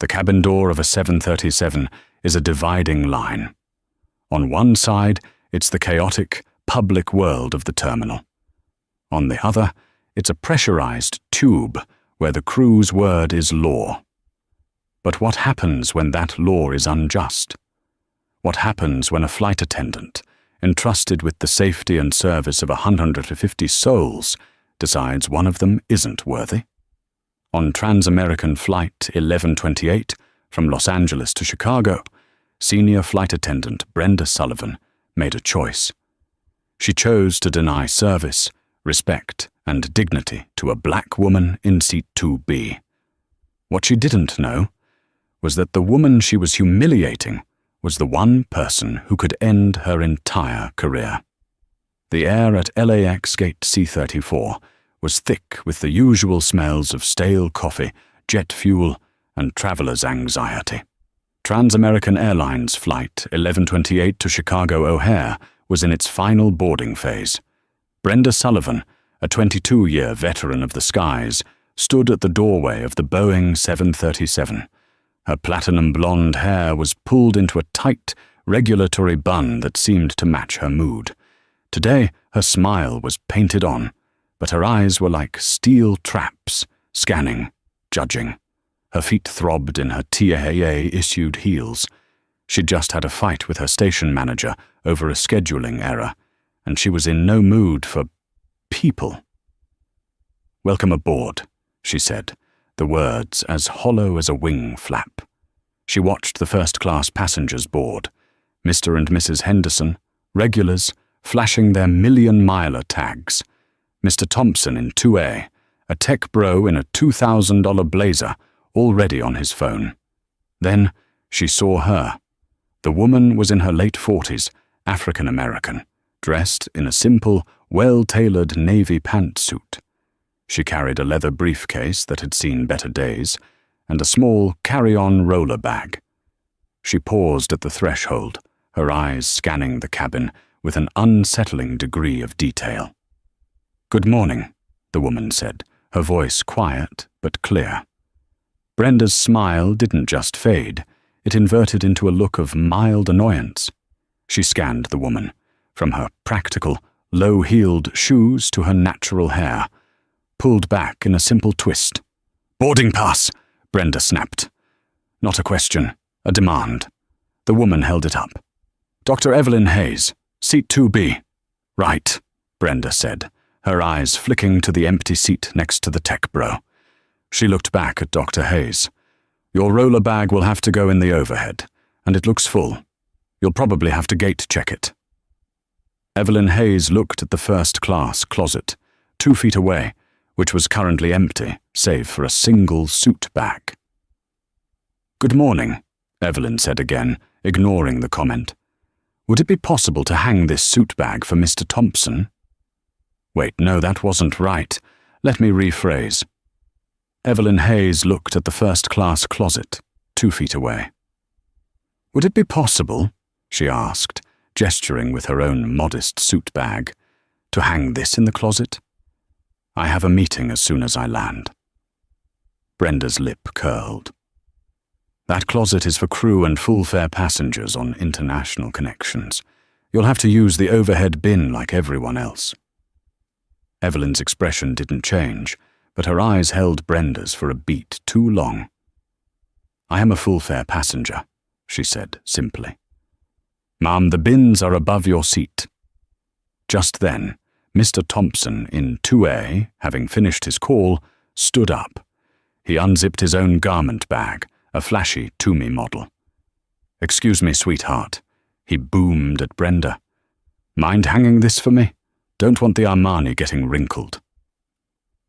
The cabin door of a 737 is a dividing line. On one side, it's the chaotic, public world of the terminal. On the other, it's a pressurized tube where the crew's word is law. But what happens when that law is unjust? What happens when a flight attendant, entrusted with the safety and service of 150 souls, decides one of them isn't worthy? On Trans-American Flight 1128 from Los Angeles to Chicago, Senior Flight Attendant Brenda Sullivan made a choice. She chose to deny service, respect, and dignity to a black woman in Seat 2B. What she didn't know was that the woman she was humiliating was the one person who could end her entire career. The air at LAX Gate C-34 was thick with the usual smells of stale coffee, jet fuel, and traveler's anxiety. Trans-American Airlines Flight 1128 to Chicago O'Hare was in its final boarding phase. Brenda Sullivan, a 22-year veteran of the skies, stood at the doorway of the Boeing 737. Her platinum blonde hair was pulled into a tight, regulatory bun that seemed to match her mood. Today, her smile was painted on, but her eyes were like steel traps, scanning, judging. Her feet throbbed in her TAA-issued heels. She'd just had a fight with her station manager over a scheduling error, and she was in no mood for people. "Welcome aboard," she said, the words as hollow as a wing flap. She watched the first-class passengers board, Mr. and Mrs. Henderson, regulars, flashing their million-miler tags, Mr. Thompson in 2A, a tech bro in a $2,000 blazer, already on his phone. Then she saw her. The woman was in her late 40s, African-American, dressed in a simple, well-tailored navy pantsuit. She carried a leather briefcase that had seen better days, and a small carry-on roller bag. She paused at the threshold, her eyes scanning the cabin with an unsettling degree of detail. "Good morning," the woman said, her voice quiet but clear. Brenda's smile didn't just fade, it inverted into a look of mild annoyance. She scanned the woman, from her practical, low-heeled shoes to her natural hair, pulled back in a simple twist. "Boarding pass," Brenda snapped. Not a question, a demand. The woman held it up. "Dr. Evelyn Hayes, Seat 2B. "Right," Brenda said, her eyes flicking to the empty seat next to the tech bro. She looked back at Dr. Hayes. "Your roller bag will have to go in the overhead, and it looks full. You'll probably have to gate check it." Evelyn Hayes looked at the first-class closet, 2 feet away, which was currently empty, save for a single suit bag. "Good morning," Evelyn said again, ignoring the comment. "Would it be possible to hang this suit bag for Mr. Thompson?" Wait, no, that wasn't right. Let me rephrase. Evelyn Hayes looked at the first-class closet, 2 feet away. "Would it be possible," she asked, gesturing with her own modest suit bag, "to hang this in the closet? I have a meeting as soon as I land." Brenda's lip curled. "That closet is for crew and full-fare passengers on international connections. You'll have to use the overhead bin like everyone else." Evelyn's expression didn't change, but her eyes held Brenda's for a beat too long. "I am a full-fare passenger," she said simply. "Ma'am, the bins are above your seat." Just then, Mr. Thompson in 2A, having finished his call, stood up. He unzipped his own garment bag, a flashy Toomey model. "Excuse me, sweetheart," he boomed at Brenda. "Mind hanging this for me? Don't want the Armani getting wrinkled."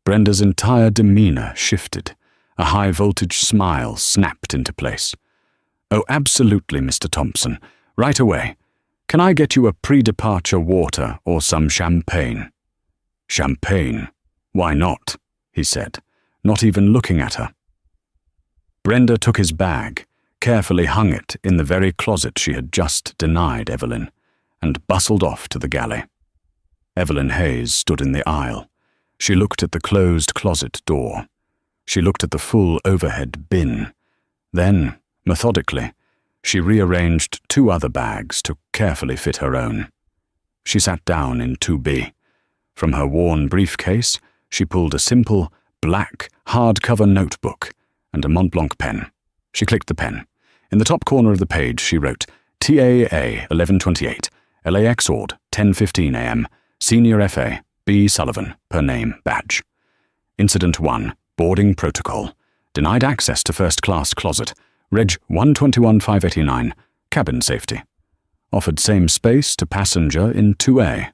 Brenda's entire demeanor shifted. A high-voltage smile snapped into place. "Oh, absolutely, Mr. Thompson. Right away. Can I get you a pre-departure water or some champagne?" "Champagne? Why not?" he said, not even looking at her. Brenda took his bag, carefully hung it in the very closet she had just denied Evelyn, and bustled off to the galley. Evelyn Hayes stood in the aisle. She looked at the closed closet door. She looked at the full overhead bin. Then, methodically, she rearranged 2 other bags to carefully fit her own. She sat down in 2B. From her worn briefcase, she pulled a simple, black, hardcover notebook and a Montblanc pen. She clicked the pen. In the top corner of the page, she wrote, TAA 1128, LAX Ord, 10:15 a.m., Senior FA, B. Sullivan, per name, badge. Incident 1, boarding protocol. Denied access to first-class closet. Reg 121589, cabin safety. Offered same space to passenger in 2A.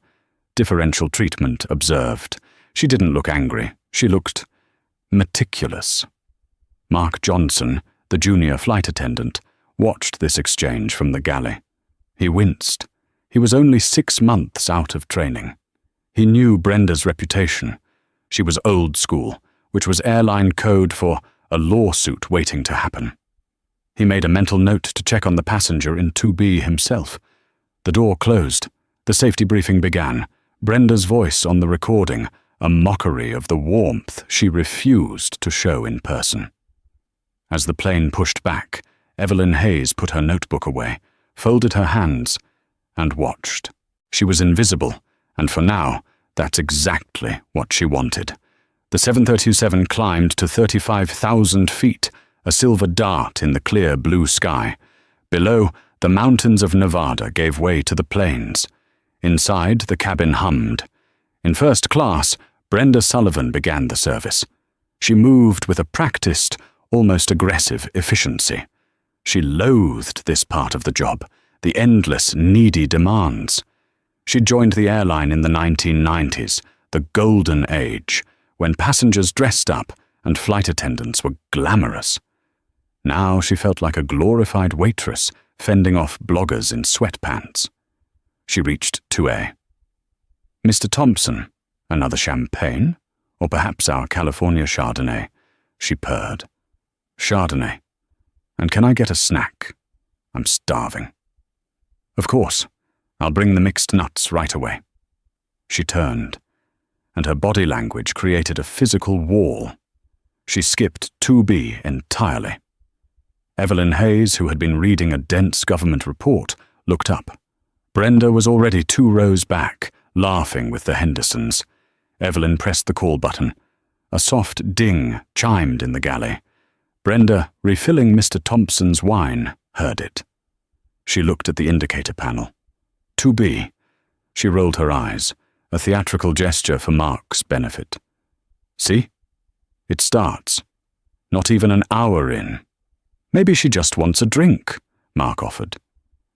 Differential treatment observed. She didn't look angry. She looked meticulous. Mark Johnson, the junior flight attendant, watched this exchange from the galley. He winced. He was only 6 months out of training. He knew Brenda's reputation. She was old school, which was airline code for a lawsuit waiting to happen. He made a mental note to check on the passenger in 2B himself. The door closed. The safety briefing began. Brenda's voice on the recording, a mockery of the warmth she refused to show in person. As the plane pushed back, Evelyn Hayes put her notebook away, folded her hands, and watched. She was invisible, and for now, that's exactly what she wanted. The 737 climbed to 35,000 feet, a silver dart in the clear blue sky. Below, the mountains of Nevada gave way to the plains. Inside, the cabin hummed. In first class, Brenda Sullivan began the service. She moved with a practiced, almost aggressive efficiency. She loathed this part of the job, the endless, needy demands. She joined the airline in the 1990s, the golden age, when passengers dressed up and flight attendants were glamorous. Now she felt like a glorified waitress fending off bloggers in sweatpants. She reached 2A. Mr. Thompson, another champagne? Or perhaps our California Chardonnay? She purred. Chardonnay. And can I get a snack? I'm starving. Of course. I'll bring the mixed nuts right away. She turned, and her body language created a physical wall. She skipped 2B entirely. Evelyn Hayes, who had been reading a dense government report, looked up. Brenda was already 2 rows back, laughing with the Hendersons. Evelyn pressed the call button. A soft ding chimed in the galley. Brenda, refilling Mr. Thompson's wine, heard it. She looked at the indicator panel. 2B. She rolled her eyes, a theatrical gesture for Mark's benefit. See? It starts. Not even an hour in. Maybe she just wants a drink, Mark offered.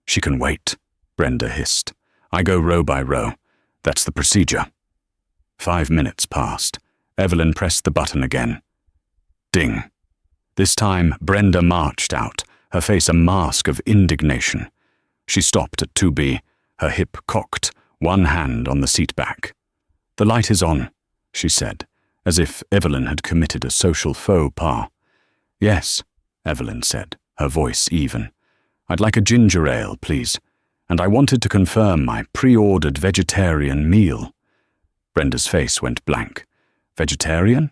She can wait, Brenda hissed. I go row by row. That's the procedure. 5 minutes passed. Evelyn pressed the button again. Ding. This time, Brenda marched out, her face a mask of indignation. She stopped at 2B, her hip cocked, one hand on the seat back. The light is on, she said, as if Evelyn had committed a social faux pas. Yes, Evelyn said, her voice even. I'd like a ginger ale, please, and I wanted to confirm my pre-ordered vegetarian meal. Brenda's face went blank. Vegetarian?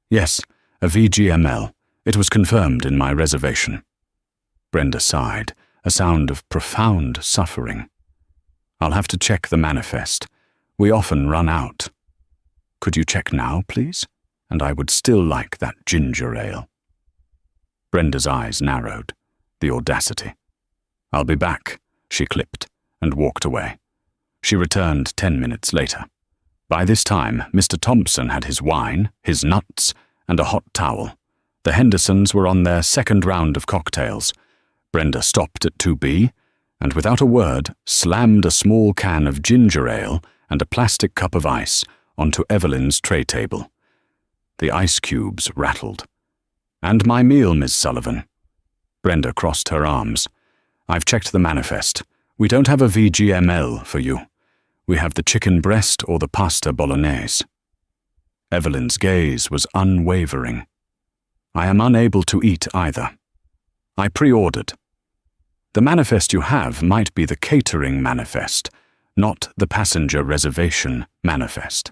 Yes, a VGML. It was confirmed in my reservation. Brenda sighed, a sound of profound suffering. I'll have to check the manifest. We often run out. Could you check now, please? And I would still like that ginger ale. Brenda's eyes narrowed. The audacity. I'll be back, she clipped, and walked away. She returned 10 minutes later. By this time, Mr. Thompson had his wine, his nuts, and a hot towel. The Hendersons were on their second round of cocktails. Brenda stopped at 2B, and without a word, slammed a small can of ginger ale and a plastic cup of ice onto Evelyn's tray table. The ice cubes rattled. And my meal, Miss Sullivan. Brenda crossed her arms. I've checked the manifest. We don't have a VGML for you. We have the chicken breast or the pasta bolognese. Evelyn's gaze was unwavering. I am unable to eat either. I pre-ordered. The manifest you have might be the catering manifest, not the passenger reservation manifest.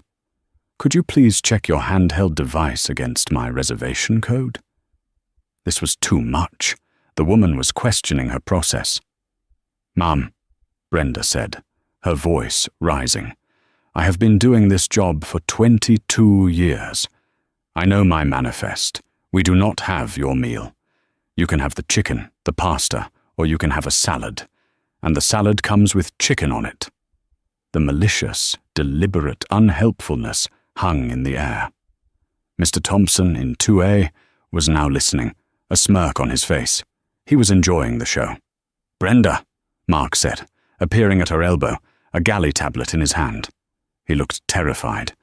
Could you please check your handheld device against my reservation code? This was too much. The woman was questioning her process. "Ma'am," Brenda said, her voice rising, "I have been doing this job for 22 years. I know my manifest. We do not have your meal. You can have the chicken, the pasta, or you can have a salad. And the salad comes with chicken on it." The malicious, deliberate unhelpfulness hung in the air. Mr. Thompson in 2A was now listening, a smirk on his face. He was enjoying the show. "Brenda," Mark said, appearing at her elbow, a galley tablet in his hand. He looked terrified.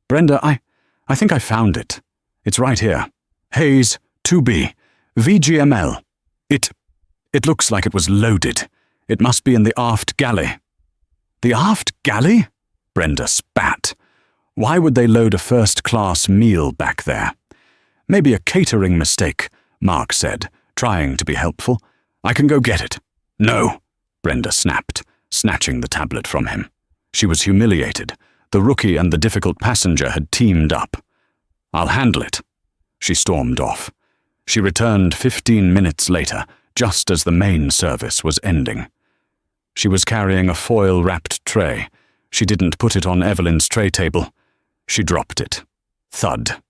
"Brenda, I think I found it. It's right here. Hayes, 2B, VGML. It looks like it was loaded. It must be in the aft galley." "The aft galley?" Brenda spat. "Why would they load a first-class meal back there?" "Maybe a catering mistake," Mark said, trying to be helpful. "I can go get it." "No," Brenda snapped, snatching the tablet from him. She was humiliated. The rookie and the difficult passenger had teamed up. "I'll handle it." She stormed off. She returned 15 minutes later, just as the main service was ending. She was carrying a foil-wrapped tray. She didn't put it on Evelyn's tray table. She dropped it. Thud.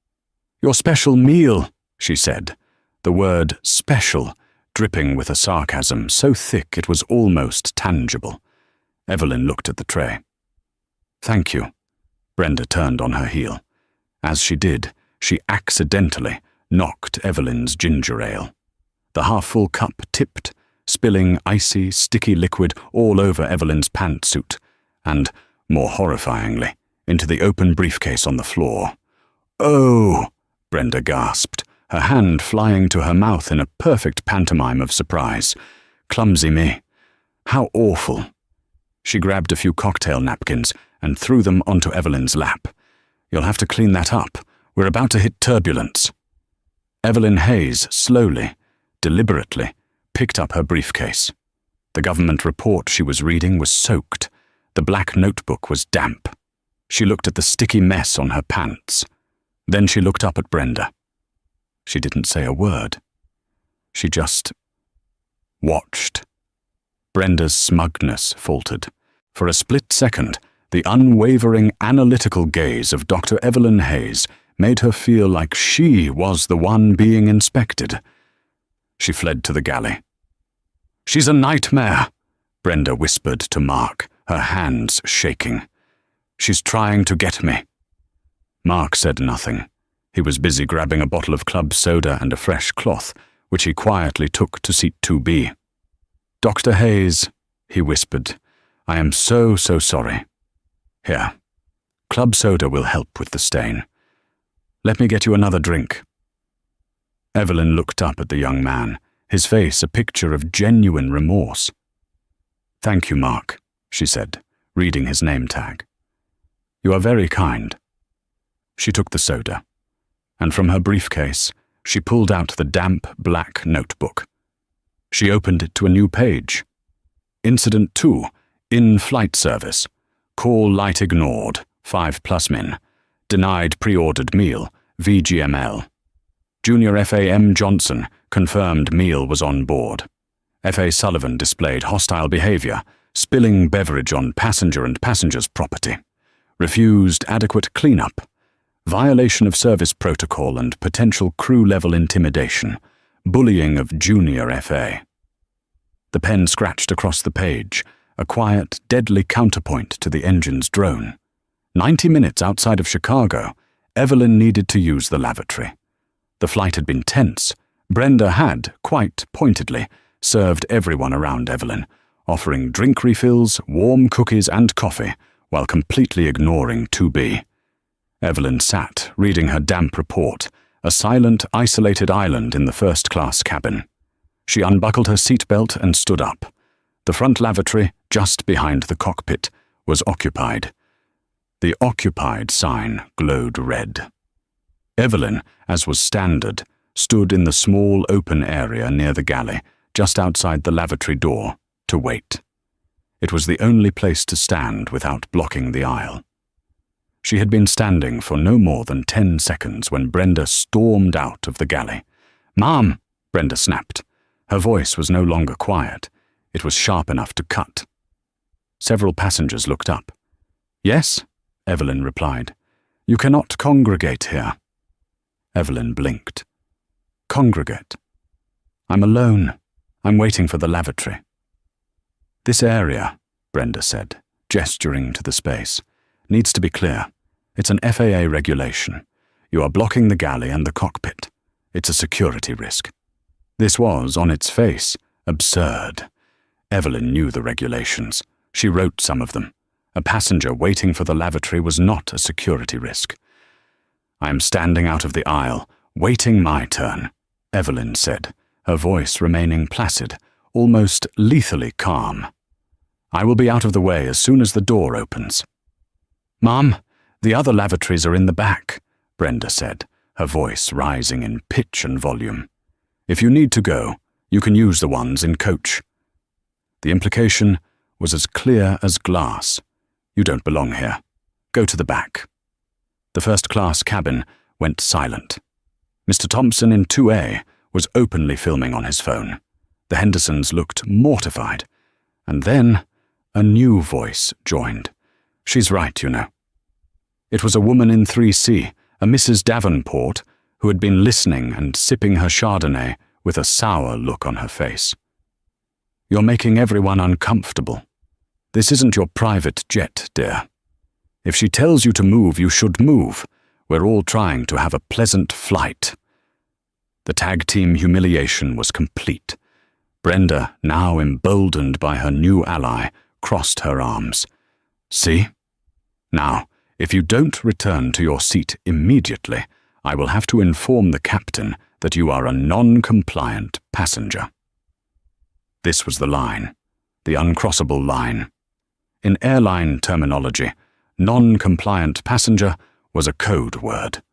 "Your special meal," she said, the word special dripping with a sarcasm so thick it was almost tangible. Evelyn looked at the tray. "Thank you." Brenda turned on her heel. As she did, she accidentally knocked Evelyn's ginger ale. The half-full cup tipped, spilling icy, sticky liquid all over Evelyn's pantsuit, and, more horrifyingly, into the open briefcase on the floor. "Oh!" Brenda gasped, her hand flying to her mouth in a perfect pantomime of surprise. "Clumsy me. How awful." She grabbed a few cocktail napkins and threw them onto Evelyn's lap. "You'll have to clean that up. We're about to hit turbulence." Evelyn Hayes slowly, deliberately, picked up her briefcase. The government report she was reading was soaked. The black notebook was damp. She looked at the sticky mess on her pants. Then she looked up at Brenda. She didn't say a word. She just watched. Brenda's smugness faltered. For a split second, the unwavering analytical gaze of Dr. Evelyn Hayes made her feel like she was the one being inspected. She fled to the galley. "She's a nightmare," Brenda whispered to Mark, her hands shaking. "She's trying to get me." Mark said nothing. He was busy grabbing a bottle of club soda and a fresh cloth, which he quietly took to seat 2B. "Dr. Hayes," he whispered, "I am so sorry. Here, club soda will help with the stain. Let me get you another drink." Evelyn looked up at the young man, his face a picture of genuine remorse. "Thank you, Mark," she said, reading his name tag. "You are very kind." She took the soda, and from her briefcase, she pulled out the damp black notebook. She opened it to a new page. Incident 2, in-flight service. Call light ignored, 5+ min. Denied pre-ordered meal, VGML. Junior FA Johnson confirmed meal was on board. FA Sullivan displayed hostile behavior, spilling beverage on passenger and passenger's property. Refused adequate cleanup. Violation of service protocol and potential crew-level intimidation. Bullying of junior FA. The pen scratched across the page, a quiet, deadly counterpoint to the engine's drone. 90 minutes outside of Chicago, Evelyn needed to use the lavatory. The flight had been tense. Brenda had, quite pointedly, served everyone around Evelyn, offering drink refills, warm cookies and coffee, while completely ignoring 2B. Evelyn sat, reading her damp report, a silent, isolated island in the first-class cabin. She unbuckled her seatbelt and stood up. The front lavatory, just behind the cockpit, was occupied. The occupied sign glowed red. Evelyn, as was standard, stood in the small open area near the galley, just outside the lavatory door, to wait. It was the only place to stand without blocking the aisle. She had been standing for no more than 10 seconds when Brenda stormed out of the galley. "Ma'am," Brenda snapped. Her voice was no longer quiet. It was sharp enough to cut. Several passengers looked up. "Yes," Evelyn replied. "You cannot congregate here." Evelyn blinked. "Congregate? I'm alone. I'm waiting for the lavatory." "This area," Brenda said, gesturing to the space, "needs to be clear. It's an FAA regulation. You are blocking the galley and the cockpit. It's a security risk." This was, on its face, absurd. Evelyn knew the regulations. She wrote some of them. A passenger waiting for the lavatory was not a security risk. "I am standing out of the aisle, waiting my turn," Evelyn said, her voice remaining placid, almost lethally calm. "I will be out of the way as soon as the door opens." "Mom, the other lavatories are in the back," Brenda said, her voice rising in pitch and volume. "If you need to go, you can use the ones in coach." The implication was as clear as glass. "You don't belong here. Go to the back." The first-class cabin went silent. Mr. Thompson in 2A was openly filming on his phone. The Hendersons looked mortified. And then a new voice joined. "She's right, you know." It was a woman in 3C, a Mrs. Davenport, who had been listening and sipping her Chardonnay with a sour look on her face. "You're making everyone uncomfortable. This isn't your private jet, dear. If she tells you to move, you should move. We're all trying to have a pleasant flight." The tag team humiliation was complete. Brenda, now emboldened by her new ally, crossed her arms. "See? Now, if you don't return to your seat immediately, I will have to inform the captain that you are a non-compliant passenger." This was the line, the uncrossable line. In airline terminology, non-compliant passenger was a code word.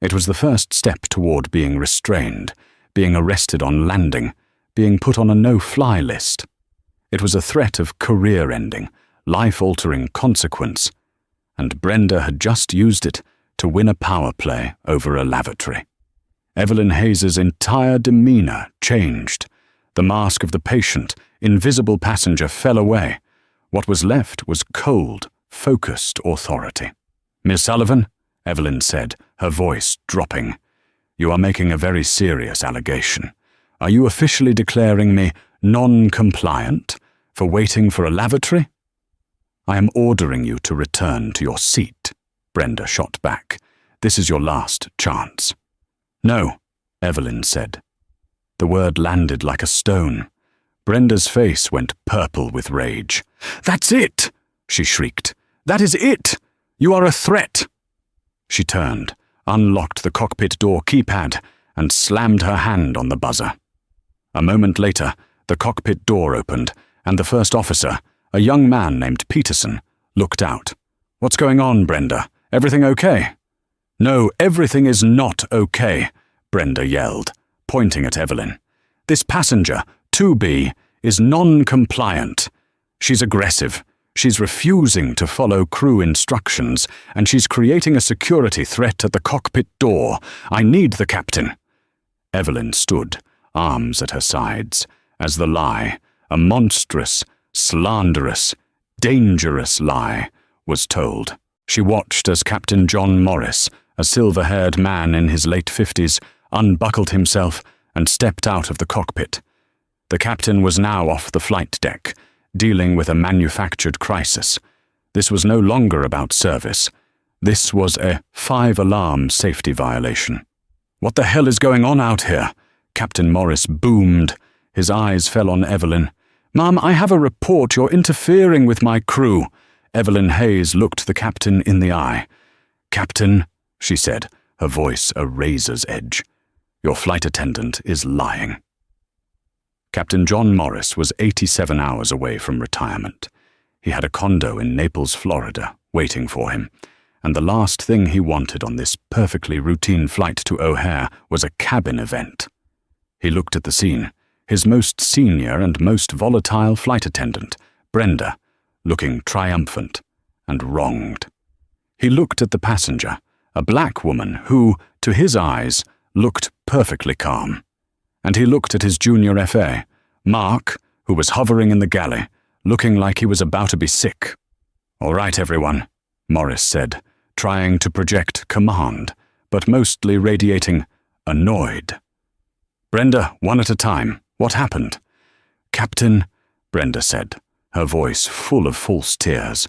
It was the first step toward being restrained, being arrested on landing, being put on a no-fly list. It was a threat of career-ending, life-altering consequence, and Brenda had just used it to win a power play over a lavatory. Evelyn Hayes's entire demeanor changed. The mask of the patient, invisible passenger fell away. What was left was cold, focused authority. "Miss Sullivan," Evelyn said, her voice dropping, "you are making a very serious allegation. Are you officially declaring me non-compliant for waiting for a lavatory?" "I am ordering you to return to your seat," Brenda shot back. "This is your last chance." "No," Evelyn said. The word landed like a stone. Brenda's face went purple with rage. "That's it!" she shrieked. "That is it! You are a threat!" She turned, unlocked the cockpit door keypad, and slammed her hand on the buzzer. A moment later, the cockpit door opened, and the first officer, a young man named Peterson, looked out. "What's going on, Brenda? Everything okay?" "No, everything is not okay," Brenda yelled, pointing at Evelyn. "This passenger, 2B, is non-compliant. She's aggressive. She's refusing to follow crew instructions, and she's creating a security threat at the cockpit door. I need the captain." Evelyn stood, arms at her sides, as the lie, a monstrous, slanderous, dangerous lie, was told. She watched as Captain John Morris, a silver-haired man in his late 50s, unbuckled himself and stepped out of the cockpit. The captain was now off the flight deck, dealing with a manufactured crisis. This was no longer about service. This was a 5-alarm safety violation. "What the hell is going on out here?" Captain Morris boomed. His eyes fell on Evelyn. "Ma'am, I have a report. You're interfering with my crew." Evelyn Hayes looked the captain in the eye. "Captain," she said, her voice a razor's edge, "your flight attendant is lying." Captain John Morris was 87 hours away from retirement. He had a condo in Naples, Florida, waiting for him, and the last thing he wanted on this perfectly routine flight to O'Hare was a cabin event. He looked at the scene, his most senior and most volatile flight attendant, Brenda, looking triumphant and wronged. He looked at the passenger, a black woman who, to his eyes, looked perfectly calm. and he looked at his junior FA, Mark, who was hovering in the galley, looking like he was about to be sick. "All right, everyone," Morris said, trying to project command, but mostly radiating annoyed. "Brenda, one at a time. What happened?" "Captain," Brenda said, her voice full of false tears.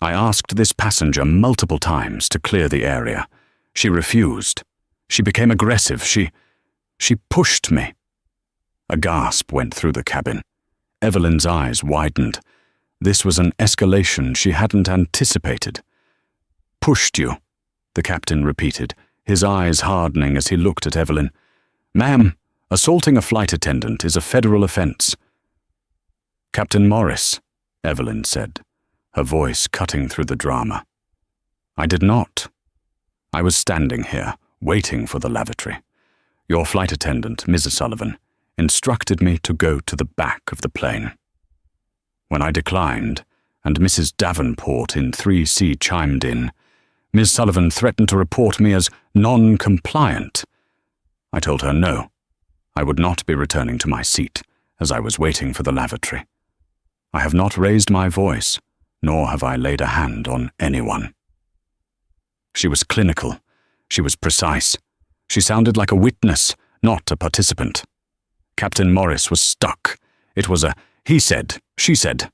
"I asked this passenger multiple times to clear the area. She refused. She became aggressive. She pushed me." A gasp went through the cabin. Evelyn's eyes widened. This was an escalation she hadn't anticipated. "Pushed you," the captain repeated, his eyes hardening as he looked at Evelyn. "Ma'am, assaulting a flight attendant is a federal offense." "Captain Morris," Evelyn said, her voice cutting through the drama. "I did not. I was standing here, waiting for the lavatory. Your flight attendant, Mrs. Sullivan, instructed me to go to the back of the plane. When I declined, and Mrs. Davenport in 3C chimed in, Ms. Sullivan threatened to report me as non-compliant. I told her no. I would not be returning to my seat, as I was waiting for the lavatory. I have not raised my voice, nor have I laid a hand on anyone." She was clinical. She was precise. She sounded like a witness, not a participant. Captain Morris was stuck. It was a he said, she said.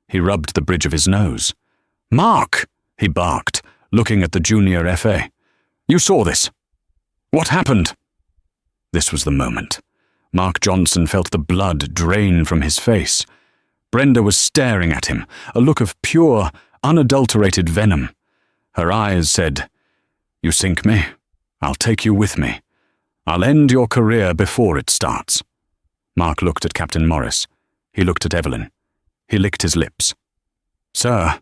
He rubbed the bridge of his nose. "Mark!" he barked, looking at the junior FA. "You saw this. What happened?" This was the moment. Mark Johnson felt the blood drain from his face. Brenda was staring at him, a look of pure, unadulterated venom. Her eyes said, "You sink me, I'll take you with me. I'll end your career before it starts." Mark looked at Captain Morris. He looked at Evelyn. He licked his lips. "Sir,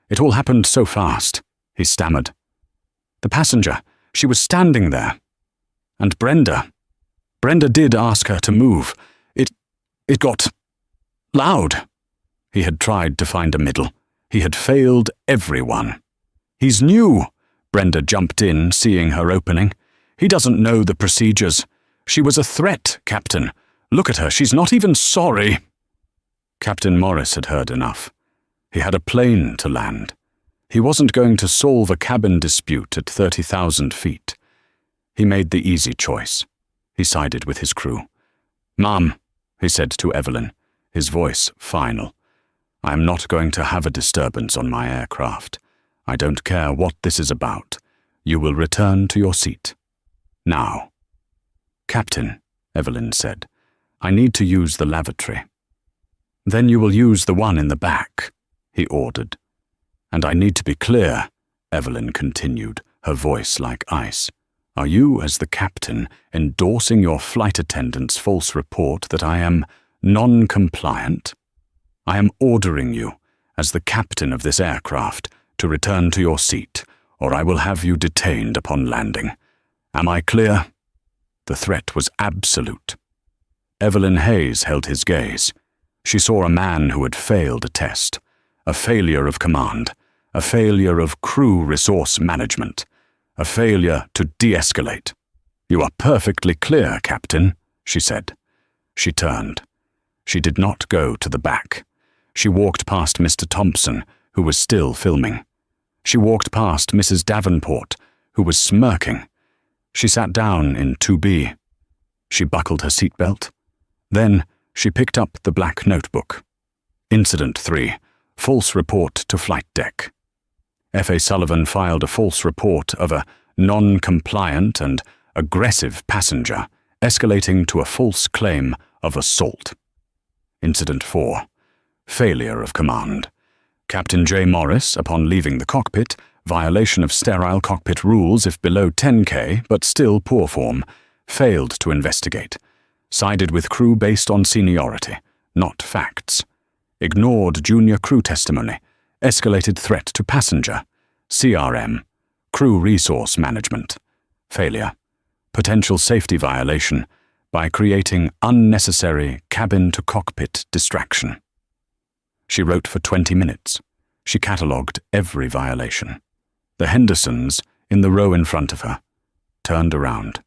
it all happened so fast," he stammered. "The passenger, she was standing there. And Brenda did ask her to move. It got loud." He had tried to find a middle. He had failed everyone. "He's new," Brenda jumped in, seeing her opening. "He doesn't know the procedures. She was a threat, Captain. Look at her, she's not even sorry." Captain Morris had heard enough. He had a plane to land. He wasn't going to solve a cabin dispute at 30,000 feet. He made the easy choice. He sided with his crew. "Ma'am," he said to Evelyn, his voice final, "I am not going to have a disturbance on my aircraft. I don't care what this is about. You will return to your seat. Now." "Captain," Evelyn said, "I need to use the lavatory." "Then you will use the one in the back," he ordered. "And I need to be clear," Evelyn continued, her voice like ice. "Are you, as the captain, endorsing your flight attendant's false report that I am non-compliant? I am ordering you, as the captain of this aircraft, to return to your seat, or I will have you detained upon landing. Am I clear?" The threat was absolute. Evelyn Hayes held his gaze. She saw a man who had failed a test, a failure of command, a failure of crew resource management, a failure to de-escalate. "You are perfectly clear, Captain," she said. She turned. She did not go to the back. She walked past Mr. Thompson, who was still filming. She walked past Mrs. Davenport, who was smirking. She sat down in 2B. She buckled her seatbelt. Then she picked up the black notebook. Incident 3. False report to flight deck. F.A. Sullivan filed a false report of a non-compliant and aggressive passenger, escalating to a false claim of assault. Incident 4. Failure of command. Captain J. Morris, upon leaving the cockpit, violation of sterile cockpit rules if below 10K, but still poor form, failed to investigate. Sided with crew based on seniority, not facts. Ignored junior crew testimony. Escalated threat to passenger. CRM. Crew resource management. Failure. Potential safety violation by creating unnecessary cabin-to-cockpit distraction. She wrote for 20 minutes. She catalogued every violation. The Hendersons, in the row in front of her, turned around.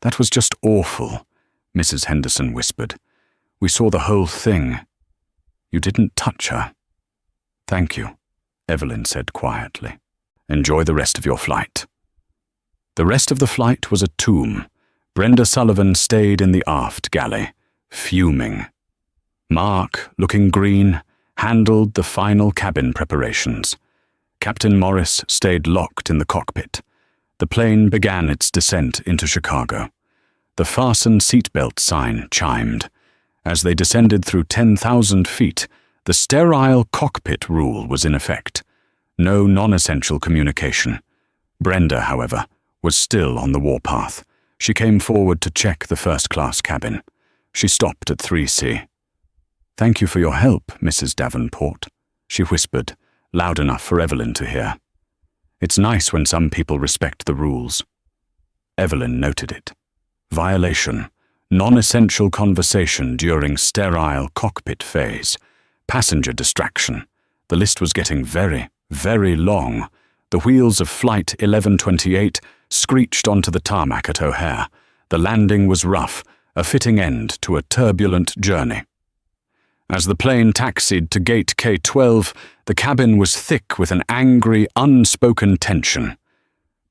"That was just awful," Mrs. Henderson whispered. "We saw the whole thing. You didn't touch her." "Thank you," Evelyn said quietly. "Enjoy the rest of your flight." The rest of the flight was a tomb. Brenda Sullivan stayed in the aft galley, fuming. Mark, looking green, handled the final cabin preparations. Captain Morris stayed locked in the cockpit. The plane began its descent into Chicago. The fasten seatbelt sign chimed. As they descended through 10,000 feet, the sterile cockpit rule was in effect. No non-essential communication. Brenda, however, was still on the warpath. She came forward to check the first-class cabin. She stopped at 3C. "Thank you for your help, Mrs. Davenport," she whispered, loud enough for Evelyn to hear. "It's nice when some people respect the rules." Evelyn noted it. Violation. Non-essential conversation during sterile cockpit phase. Passenger distraction. The list was getting very, very long. The wheels of Flight 1128 screeched onto the tarmac at O'Hare. The landing was rough, a fitting end to a turbulent journey. As the plane taxied to gate K-12, the cabin was thick with an angry, unspoken tension.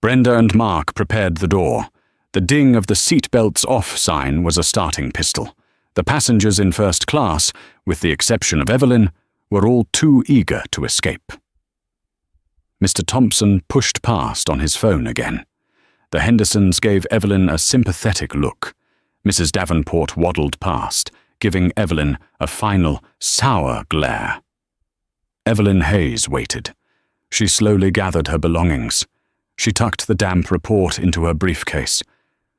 Brenda and Mark prepared the door. The ding of the seatbelts off sign was a starting pistol. The passengers in first class, with the exception of Evelyn, were all too eager to escape. Mr. Thompson pushed past on his phone again. The Hendersons gave Evelyn a sympathetic look. Mrs. Davenport waddled past, giving Evelyn a final, sour glare. Evelyn Hayes waited. She slowly gathered her belongings. She tucked the damp report into her briefcase.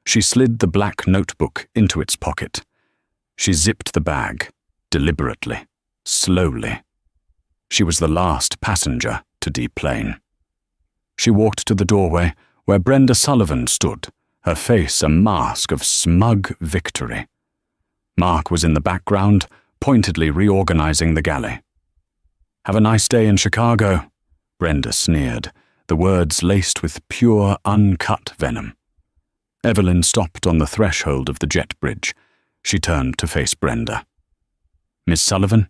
She slid the black notebook into its pocket. She zipped the bag, deliberately, slowly. She was the last passenger to deplane. She walked to the doorway where Brenda Sullivan stood, her face a mask of smug victory. Mark was in the background, pointedly reorganizing the galley. "Have a nice day in Chicago," Brenda sneered, the words laced with pure, uncut venom. Evelyn stopped on the threshold of the jet bridge. She turned to face Brenda. "Miss Sullivan?"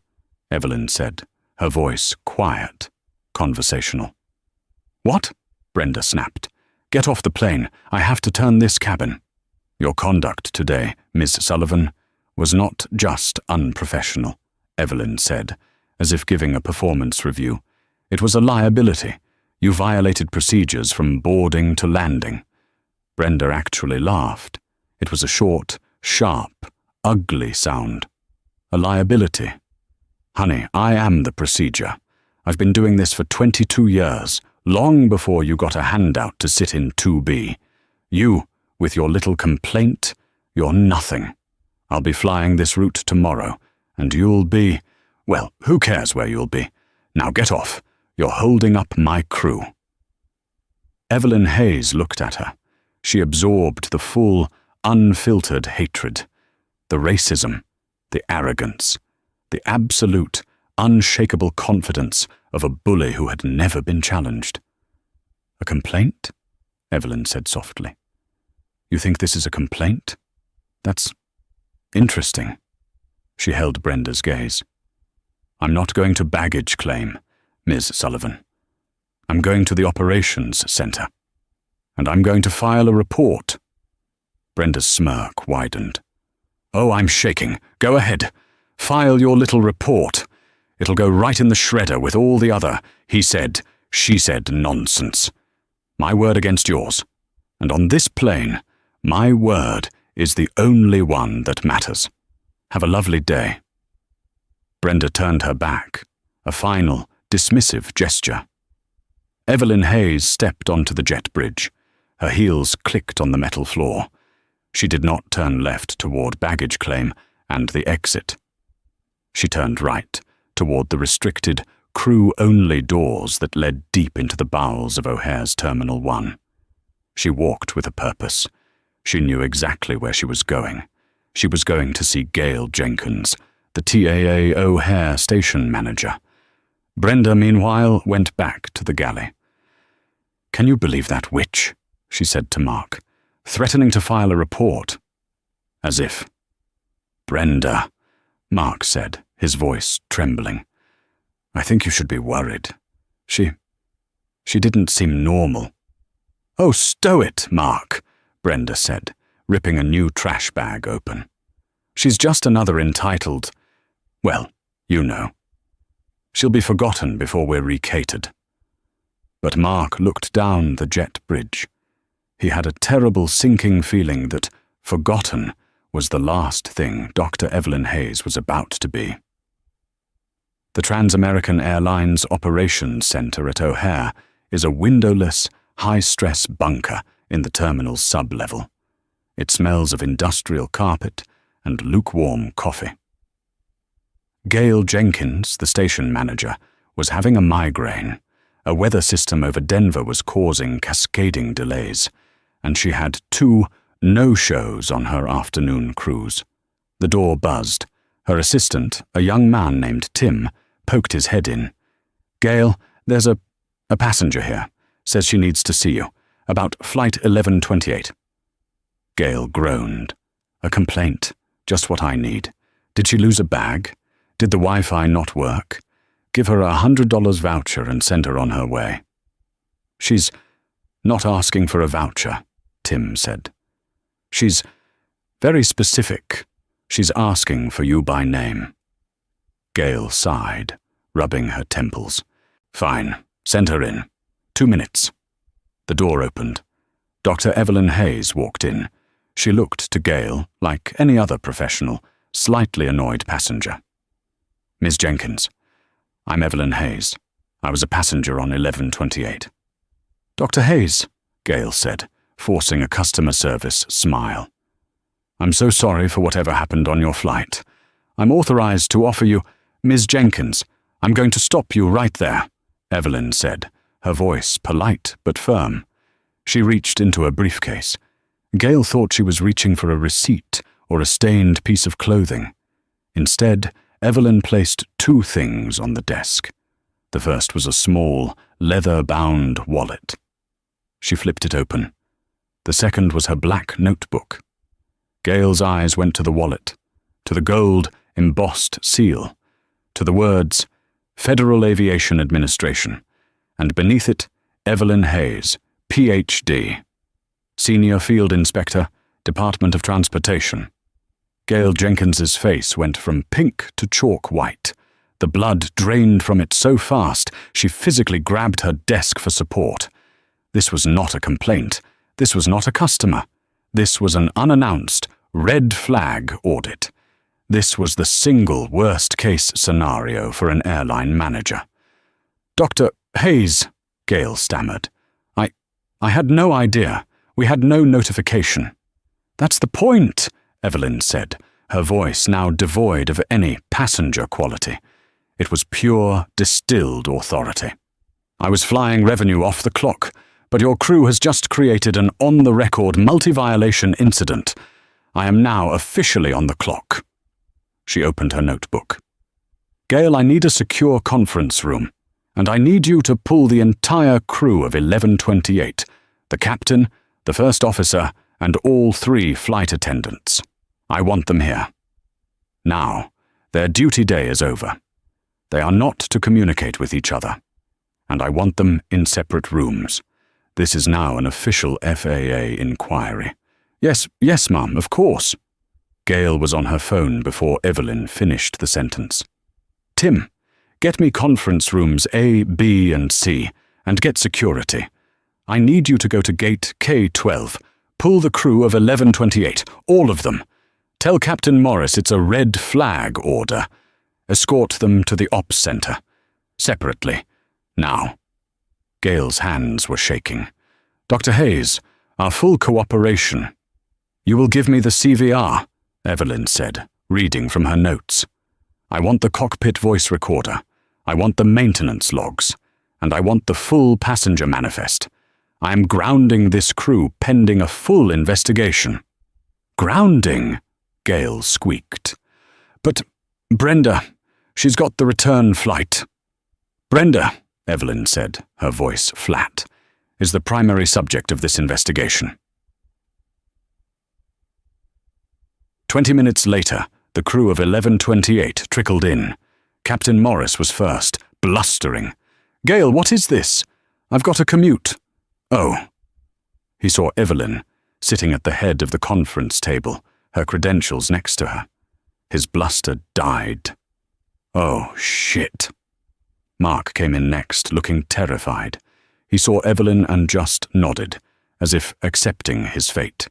Evelyn said, her voice quiet, conversational. "What?" Brenda snapped. "Get off the plane. I have to turn this cabin." "Your conduct today, Miss Sullivan, was not just unprofessional," Evelyn said, as if giving a performance review. "It was a liability. You violated procedures from boarding to landing." Brenda actually laughed. It was a short, sharp, ugly sound. "A liability? Honey, I am the procedure. I've been doing this for 22 years, long before you got a handout to sit in 2B. You, with your little complaint, you're nothing. I'll be flying this route tomorrow, and you'll be, well, who cares where you'll be? Now get off. You're holding up my crew." Evelyn Hayes looked at her. She absorbed the full, unfiltered hatred, the racism, the arrogance, the absolute, unshakable confidence of a bully who had never been challenged. "A complaint?" Evelyn said softly. "You think this is a complaint? That's interesting." She held Brenda's gaze. "I'm not going to baggage claim, Ms. Sullivan. I'm going to the operations center. And I'm going to file a report." Brenda's smirk widened. "Oh, I'm shaking. Go ahead. File your little report. It'll go right in the shredder with all the other he said, she said nonsense. My word against yours. And on this plane, my word is the only one that matters. Have a lovely day." Brenda turned her back, a final, dismissive gesture. Evelyn Hayes stepped onto the jet bridge. Her heels clicked on the metal floor. She did not turn left toward baggage claim and the exit. She turned right toward the restricted, crew-only doors that led deep into the bowels of O'Hare's Terminal 1. She walked with a purpose. She knew exactly where she was going. She was going to see Gail Jenkins, the TAA O'Hare station manager. Brenda, meanwhile, went back to the galley. "Can you believe that witch?" she said to Mark. threatening to file a report. As if. "Brenda," Mark said, his voice trembling. "I think you should be worried. She didn't seem normal." "Oh, stow it, Mark," Brenda said, ripping a new trash bag open. "She's just another entitled, well, you know. She'll be forgotten before we're recatered." But Mark looked down the jet bridge. He had a terrible sinking feeling that forgotten was the last thing Dr. Evelyn Hayes was about to be. The Trans-American Airlines Operations Center at O'Hare is a windowless, high-stress bunker in the terminal's sub-level. It smells of industrial carpet and lukewarm coffee. Gail Jenkins, the station manager, was having a migraine. A weather system over Denver was causing cascading delays, and she had 2 no-shows on her afternoon cruise. The door buzzed. Her assistant, a young man named Tim, poked his head in. "Gail, there's a passenger here. Says she needs to see you. About flight 1128. Gail groaned. "A complaint. Just what I need. Did she lose a bag? Did the Wi-Fi not work? Give her a $100 voucher and send her on her way." "She's not asking for a voucher," Tim said. "She's very specific. She's asking for you by name." Gail sighed, rubbing her temples. "Fine. Send her in. 2 minutes." The door opened. Dr. Evelyn Hayes walked in. She looked to Gail like any other professional, slightly annoyed passenger. "Ms. Jenkins, I'm Evelyn Hayes. I was a passenger on 1128. "Dr. Hayes," Gail said, forcing a customer service smile. "I'm so sorry for whatever happened on your flight. I'm authorized to offer you—" "Ms. Jenkins, I'm going to stop you right there," Evelyn said, her voice polite but firm. She reached into a briefcase. Gail thought she was reaching for a receipt or a stained piece of clothing. Instead, Evelyn placed 2 things on the desk. The first was a small, leather-bound wallet. She flipped it open. The second was her black notebook. Gail's eyes went to the wallet, to the gold, embossed seal, to the words, Federal Aviation Administration, and beneath it, Evelyn Hayes, Ph.D., Senior Field Inspector, Department of Transportation. Gail Jenkins's face went from pink to chalk white. The blood drained from it so fast she physically grabbed her desk for support. This was not a complaint. This was not a customer. This was an unannounced, red flag audit. This was the single worst-case scenario for an airline manager. "Dr. Hayes," Gail stammered. I had no idea. We had no notification." "That's the point," Evelyn said, her voice now devoid of any passenger quality. It was pure, distilled authority. "I was flying revenue off the clock, but your crew has just created an on-the-record multi-violation incident. I am now officially on the clock." She opened her notebook. "Gail, I need a secure conference room, and I need you to pull the entire crew of 1128, the captain, the first officer, and all 3 flight attendants. I want them here. Now, their duty day is over. They are not to communicate with each other, and I want them in separate rooms. This is now an official FAA inquiry." Yes, ma'am, of course." Gail was on her phone before Evelyn finished the sentence. "Tim, get me conference rooms A, B, and C, and get security. I need you to go to gate K12. Pull the crew of 1128, all of them. Tell Captain Morris it's a red flag order. Escort them to the ops center. Separately. Now." Gail's hands were shaking. "Dr. Hayes, our full cooperation." "You will give me the CVR," Evelyn said, reading from her notes. "I want the cockpit voice recorder. I want the maintenance logs. And I want the full passenger manifest. I am grounding this crew pending a full investigation." "Grounding?" Gail squeaked. "But, Brenda, she's got the return flight." "Brenda," Evelyn said, her voice flat, "is the primary subject of this investigation." 20 minutes later, the crew of 1128 trickled in. Captain Morris was first, blustering. "Gale, what is this? I've got a commute." "Oh." He saw Evelyn, sitting at the head of the conference table, her credentials next to her. His bluster died. "Oh, shit." Mark came in next, looking terrified. He saw Evelyn and just nodded, as if accepting his fate.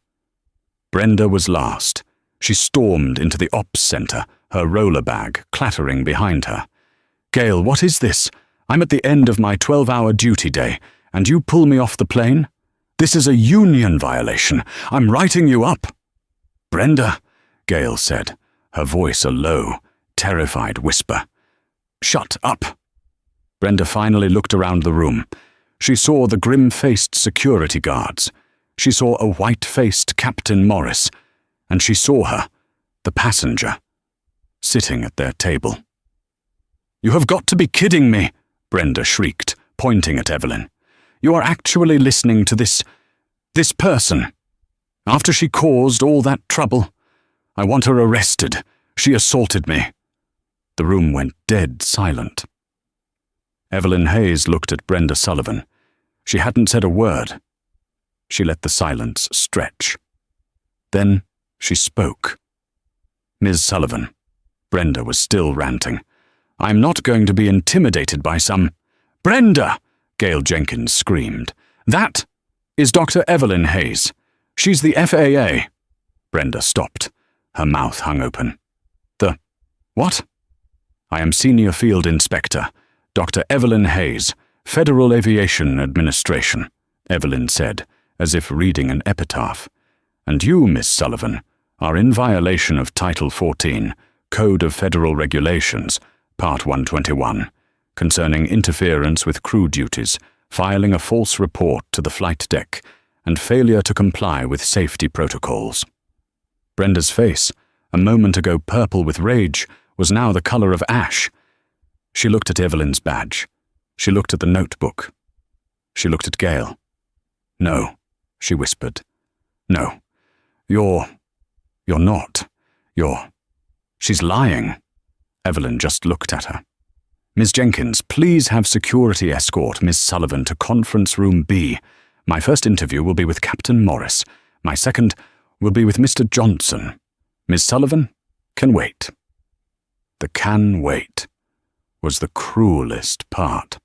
Brenda was last. She stormed into the ops center, her roller bag clattering behind her. "Gale, what is this? I'm at the end of my 12-hour duty day, and you pull me off the plane? This is a union violation. I'm writing you up." "Brenda," Gale said, her voice a low, terrified whisper. "Shut up." Brenda finally looked around the room. She saw the grim-faced security guards. She saw a white-faced Captain Morris, and she saw her, the passenger, sitting at their table. "You have got to be kidding me," Brenda shrieked, pointing at Evelyn. "You are actually listening to this person. After she caused all that trouble. I want her arrested. She assaulted me." The room went dead silent. Evelyn Hayes looked at Brenda Sullivan. She hadn't said a word. She let the silence stretch. Then she spoke. "Ms. Sullivan," Brenda was still ranting, "I'm not going to be intimidated by some—" "Brenda!" Gale Jenkins screamed. "That is Dr. Evelyn Hayes. She's the FAA." Brenda stopped. Her mouth hung open. "The what?" "I am Senior Field Inspector, Dr. Evelyn Hayes, Federal Aviation Administration," Evelyn said, as if reading an epitaph. "And you, Miss Sullivan, are in violation of Title 14, Code of Federal Regulations, Part 121, concerning interference with crew duties, filing a false report to the flight deck, and failure to comply with safety protocols." Brenda's face, a moment ago purple with rage, was now the color of ash. She looked at Evelyn's badge. She looked at the notebook. She looked at Gale. "No," she whispered. "No. You're not. She's lying." Evelyn just looked at her. "Ms. Jenkins, please have security escort Miss Sullivan to conference room B. My first interview will be with Captain Morris. My second will be with Mr. Johnson. Miss Sullivan can wait." The "can wait" was the cruelest part.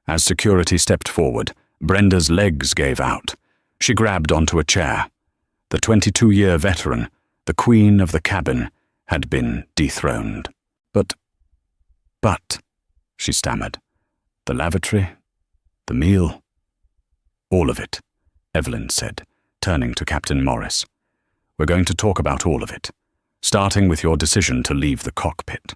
As security stepped forward, Brenda's legs gave out. She grabbed onto a chair. The 22-year veteran, the queen of the cabin, had been dethroned. But, she stammered, "the lavatory, the meal, all of it," Evelyn said, turning to Captain Morris. "We're going to talk about all of it, starting with your decision to leave the cockpit."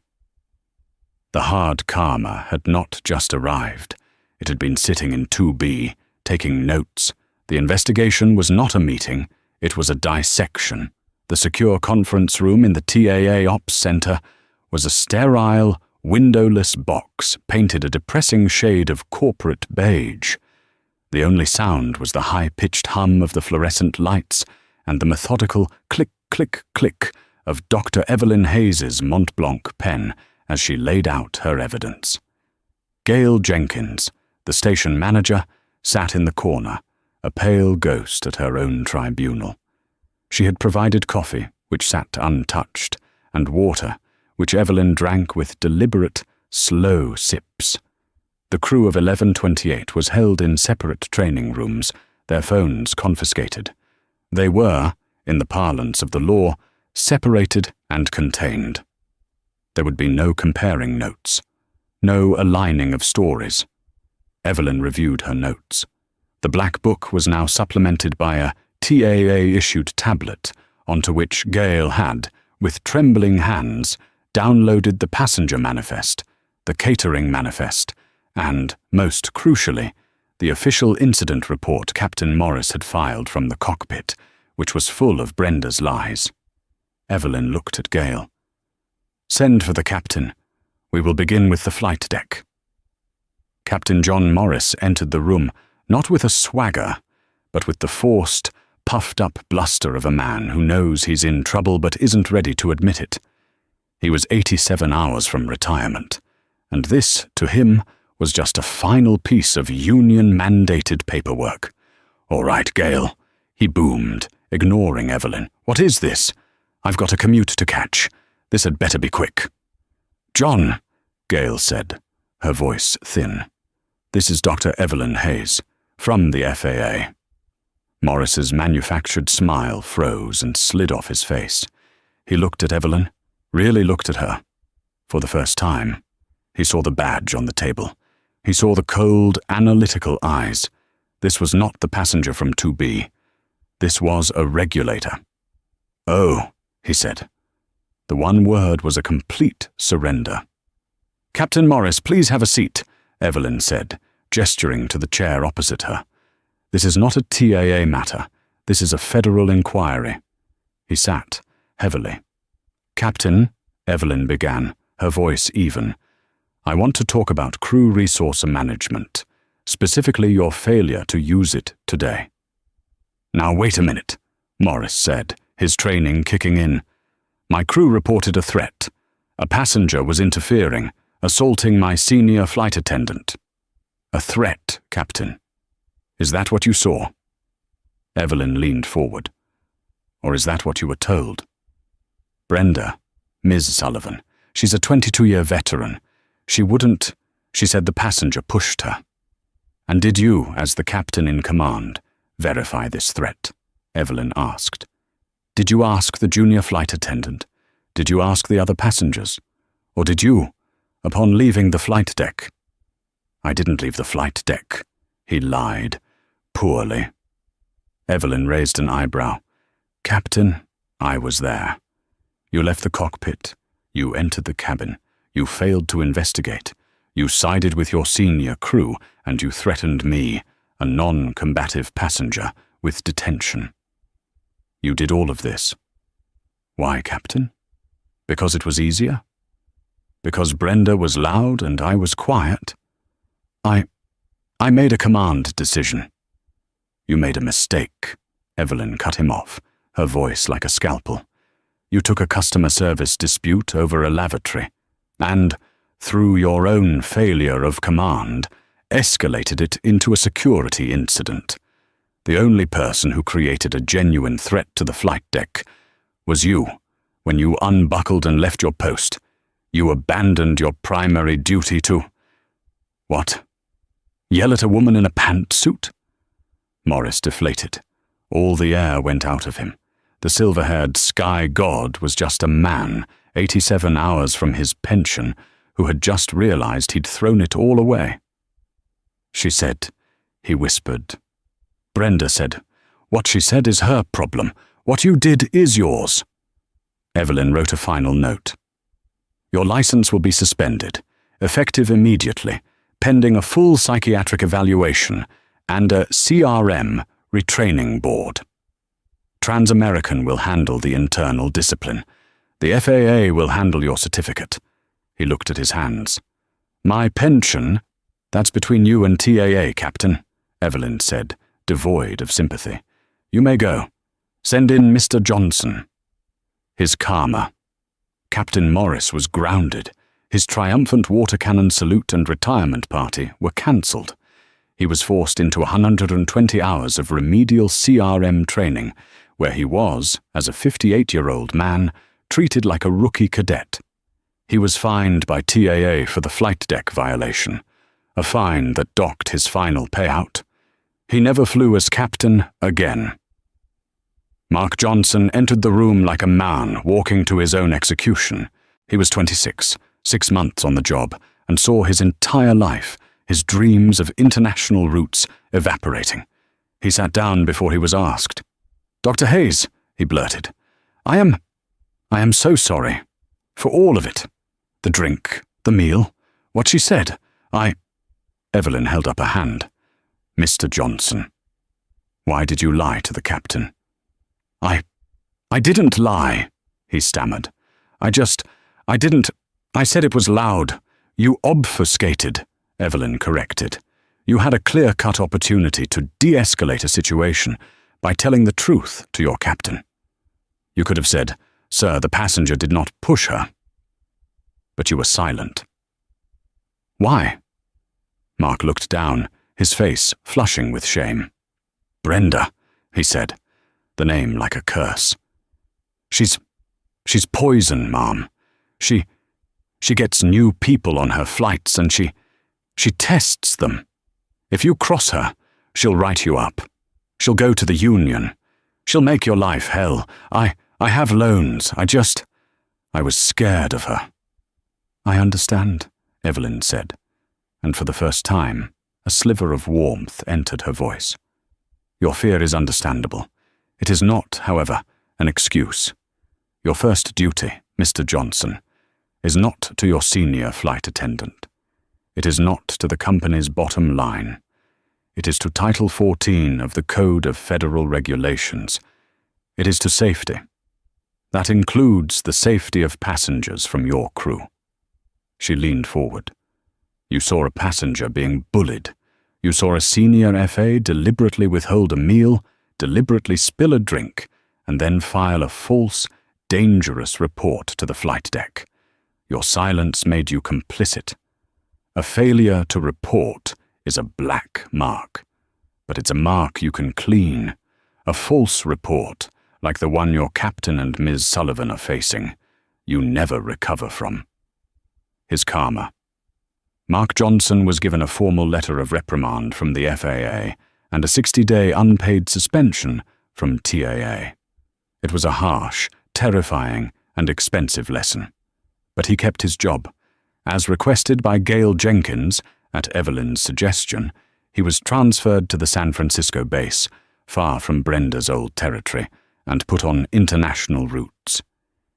The hard karma had not just arrived. It had been sitting in 2B, taking notes. The investigation was not a meeting, it was a dissection. The secure conference room in the TAA Ops Center was a sterile, windowless box painted a depressing shade of corporate beige. The only sound was the high-pitched hum of the fluorescent lights and the methodical click, click, click of Dr. Evelyn Hayes's Mont Blanc pen as she laid out her evidence. Gale Jenkins, the station manager, sat in the corner, a pale ghost at her own tribunal. She had provided coffee, which sat untouched, and water, which Evelyn drank with deliberate, slow sips. The crew of 1128 was held in separate training rooms, their phones confiscated. They were, in the parlance of the law, separated and contained. There would be no comparing notes, no aligning of stories. Evelyn reviewed her notes. The black book was now supplemented by a TAA-issued tablet, onto which Gale had, with trembling hands, downloaded the passenger manifest, the catering manifest, and, most crucially, the official incident report Captain Morris had filed from the cockpit, which was full of Brenda's lies. Evelyn looked at Gale. "Send for the captain. We will begin with the flight deck." Captain John Morris entered the room, not with a swagger, but with the forced, puffed-up bluster of a man who knows he's in trouble but isn't ready to admit it. He was 87 hours from retirement, and this, to him, was just a final piece of union-mandated paperwork. "All right, Gale," he boomed, ignoring Evelyn. "What is this? I've got a commute to catch. This had better be quick." "John," Gale said, her voice thin. "This is Dr. Evelyn Hayes, from the FAA. Morris's manufactured smile froze and slid off his face. He looked at Evelyn, really looked at her. For the first time, he saw the badge on the table. He saw the cold, analytical eyes. This was not the passenger from 2B. This was a regulator. "Oh," he said. The one word was a complete surrender. "Captain Morris, please have a seat," Evelyn said, gesturing to the chair opposite her. "This is not a TAA matter. This is a federal inquiry." He sat, heavily. "Captain," Evelyn began, her voice even, "I want to talk about crew resource management, specifically your failure to use it today." "Now wait a minute," Morris said, his training kicking in. "My crew reported a threat. A passenger was interfering, assaulting my senior flight attendant." "A threat, Captain. Is that what you saw?" Evelyn leaned forward. "Or is that what you were told?" "Brenda, Ms. Sullivan, she's a 22-year veteran. She said the passenger pushed her." "And did you, as the captain in command, verify this threat?" Evelyn asked. "Did you ask the junior flight attendant? Did you ask the other passengers? Or did you, upon leaving the flight deck?" "I didn't leave the flight deck," he lied, poorly. Evelyn raised an eyebrow. "Captain, I was there. You left the cockpit. You entered the cabin. You failed to investigate. You sided with your senior crew, and you threatened me, a non-combative passenger, with detention. You did all of this. Why, Captain? Because it was easier? Because Brenda was loud and I was quiet? I made a command decision." "You made a mistake," Evelyn cut him off, her voice like a scalpel. "You took a customer service dispute over a lavatory, and, through your own failure of command, escalated it into a security incident. The only person who created a genuine threat to the flight deck was you, when you unbuckled and left your post. You abandoned your primary duty to— What? Yell at a woman in a pantsuit?" Morris deflated. All the air went out of him. The silver-haired sky god was just a man, 87 hours from his pension, who had just realized he'd thrown it all away. "She said," he whispered. "Brenda said, what she said is her problem. What you did is yours." Evelyn wrote a final note. "Your license will be suspended, effective immediately, pending a full psychiatric evaluation and a CRM retraining board. Transamerican will handle the internal discipline. The FAA will handle your certificate." He looked at his hands. "My pension, that's between you and TAA, Captain," Evelyn said, devoid of sympathy. "You may go. Send in Mr. Johnson." His karma. Captain Morris was grounded. His triumphant water cannon salute and retirement party were cancelled. He was forced into 120 hours of remedial CRM training, where he was, as a 58-year-old man, treated like a rookie cadet. He was fined by TAA for the flight deck violation, a fine that docked his final payout. He never flew as captain again. Mark Johnson entered the room like a man walking to his own execution. He was 26, 6 months on the job, and saw his entire life, his dreams of international routes, evaporating. He sat down before he was asked. "Dr. Hayes," he blurted, I am so sorry. For all of it. The drink, the meal, what she said. Evelyn held up a hand. "Mr. Johnson, why did you lie to the captain?" I didn't lie," he stammered. I said it was loud. You obfuscated," Evelyn corrected. "You had a clear-cut opportunity to de-escalate a situation, by telling the truth to your captain. You could have said, "Sir, the passenger did not push her." But you were silent. Why? Mark looked down, his face flushing with shame. "Brenda," he said, the name like a curse. She's poison, Ma'am. She gets new people on her flights and she tests them. If you cross her, she'll write you up. She'll go to the union. She'll make your life hell. I have loans. I was scared of her." "I understand," Evelyn said, and for the first time, a sliver of warmth entered her voice. "Your fear is understandable. It is not, however, an excuse. Your first duty, Mr. Johnson, is not to your senior flight attendant. It is not to the company's bottom line. It is to Title 14 of the Code of Federal Regulations. It is to safety. That includes the safety of passengers from your crew." She leaned forward. "You saw a passenger being bullied. You saw a senior FA deliberately withhold a meal, deliberately spill a drink, and then file a false, dangerous report to the flight deck. Your silence made you complicit. A failure to report is a black mark, but it's a mark you can clean. A false report, like the one your captain and Ms. Sullivan are facing, you never recover from." His karma. Mark Johnson was given a formal letter of reprimand from the FAA and a 60-day unpaid suspension from TAA. It was a harsh, terrifying, and expensive lesson. But he kept his job. As requested by Gail Jenkins, at Evelyn's suggestion, he was transferred to the San Francisco base, far from Brenda's old territory, and put on international routes.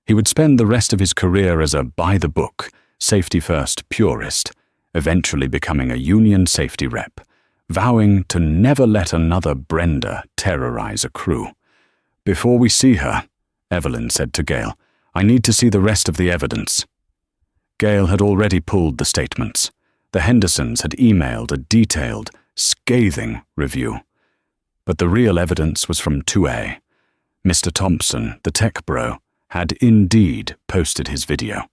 He would spend the rest of his career as a by-the-book, safety-first purist, eventually becoming a union safety rep, vowing to never let another Brenda terrorize a crew. "Before we see her," Evelyn said to Gail, "I need to see the rest of the evidence." Gail had already pulled the statements. The Hendersons had emailed a detailed, scathing review. But the real evidence was from 2A. Mr. Thompson, the tech bro, had indeed posted his video.